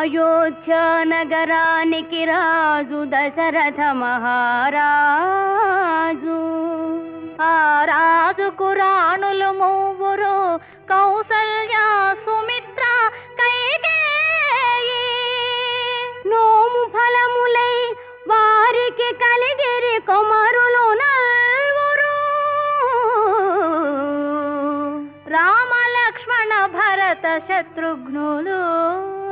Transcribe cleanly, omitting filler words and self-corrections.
అయోధ్య నగరానికి రాజు దశరథ మహారాజు. ఆ రాజుకు రాణులు మూవురు, కౌసల్య, సుమిత్ర, కైకేయి. నోము ఫలములై వారికి కలిగిరి కుమారులు నల్వురు. రామ లక్ష్మణ భరత శత్రుఘ్నులు.